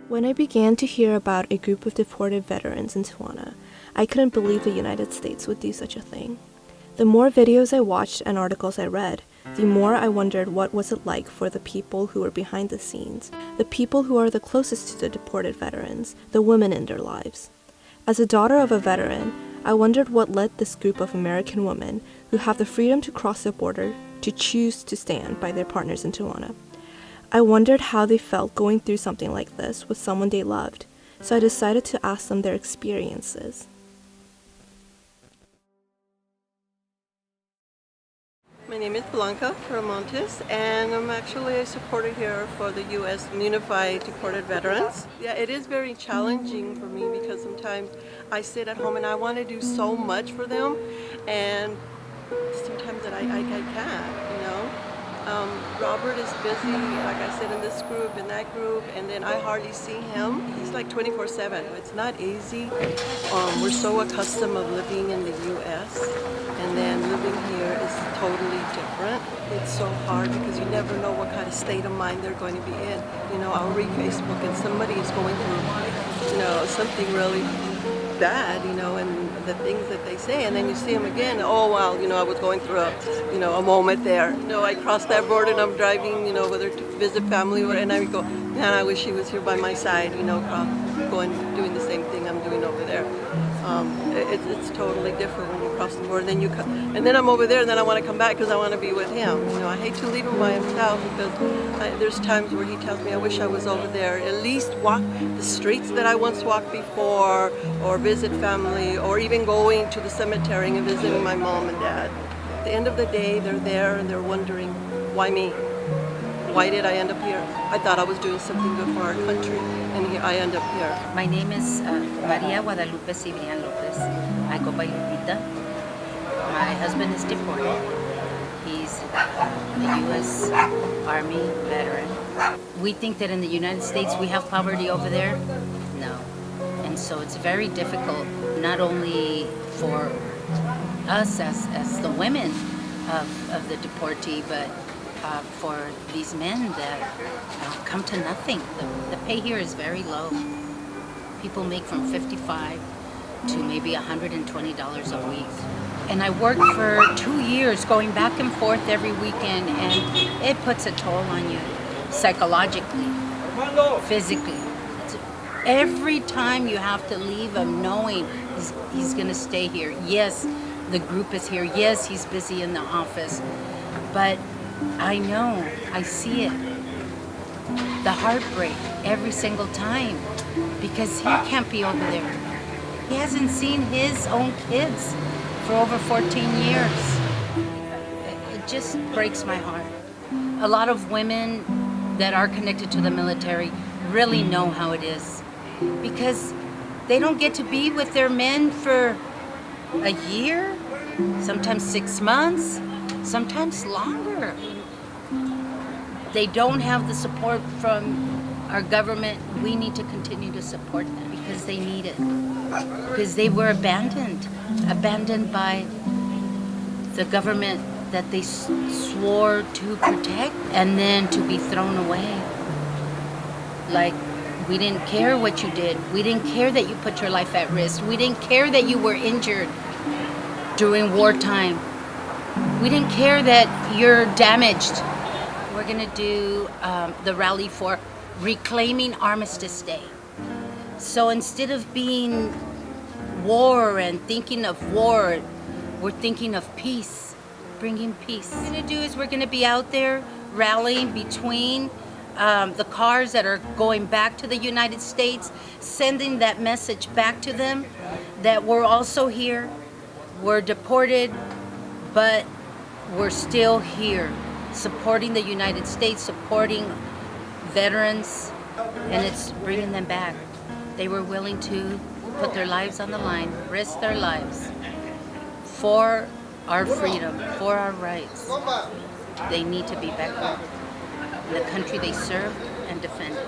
When I began to hear about a group of deported veterans in Tijuana, I couldn't believe the United States would do such a thing. The more videos I watched and articles I read, the more I wondered what was it like for the people who were behind the scenes, the people who are the closest to the deported veterans, the women in their lives. As a daughter of a veteran, I wondered what led this group of American women who have the freedom to cross the border to choose to stand by their partners in Tijuana. I wondered how they felt going through something like this with someone they loved, so I decided to ask them their experiences. My name is Blanca Ramontes, and I'm actually a supporter here for the U.S. Unified Deported Veterans. Yeah, it is very challenging for me because sometimes I sit at home and I want to do so much for them, and sometimes that I can't, you know. Robert is busy, like I said, in this group, in that group, and then I hardly see him. He's like 24/7. It's not easy. We're so accustomed of living in the U.S., and then living here is totally different. It's so hard because you never know what kind of state of mind they're going to be in. You know, I'll read Facebook and somebody is going through, you know, something really bad, you know, and the things that they say, and then you see them again. Oh wow, you know, I was going through a moment there. You know, I crossed that border and I'm driving, you know, whether to visit family or, and I go, man, I wish he was here by my side, you know, doing the same thing I'm doing over there. It's totally different when you cross the border. Then and then I'm over there, and then I want to come back because I want to be with him. You know, I hate to leave him by himself because there's times where he tells me, I wish I was over there. At least walk the streets that I once walked before, or visit family, or even going to the cemetery and visiting my mom and dad. At the end of the day, they're there and they're wondering, why me? Why did I end up here? I thought I was doing something good for our country, and here I end up here. My name is Maria Guadalupe Cibrian Lopez. I go by Lupita. My husband is deported. He's a U.S. Army veteran. We think that in the United States we have poverty over there. No. And so it's very difficult, not only for us as the women of the deportee, but for these men that come to nothing. The pay here is very low. People make from $55 to maybe $120 a week. And I worked for 2 years going back and forth every weekend, and it puts a toll on you psychologically, physically. Every time you have to leave him knowing he's going to stay here. Yes, the group is here. Yes, he's busy in the office. But I know, I see it. The heartbreak every single time because he can't be over there. He hasn't seen his own kids for over 14 years. It just breaks my heart. A lot of women that are connected to the military really know how it is because they don't get to be with their men for a year, sometimes 6 months, sometimes longer. They don't have the support from our government. We need to continue to support them because they need it. Because they were abandoned by the government that they swore to protect, and then to be thrown away. Like, we didn't care what you did. We didn't care that you put your life at risk. We didn't care that you were injured during wartime. We didn't care that you're damaged. We're going to do the rally for reclaiming Armistice Day. So instead of being war and thinking of war, we're thinking of peace, bringing peace. What we're going to do is we're going to be out there rallying between the cars that are going back to the United States, sending that message back to them that we're also here. We're deported, but we're still here, supporting the United States, supporting veterans, and it's bringing them back. They were willing to put their lives on the line, risk their lives for our freedom, for our rights. They need to be back home, in the country they served and defended.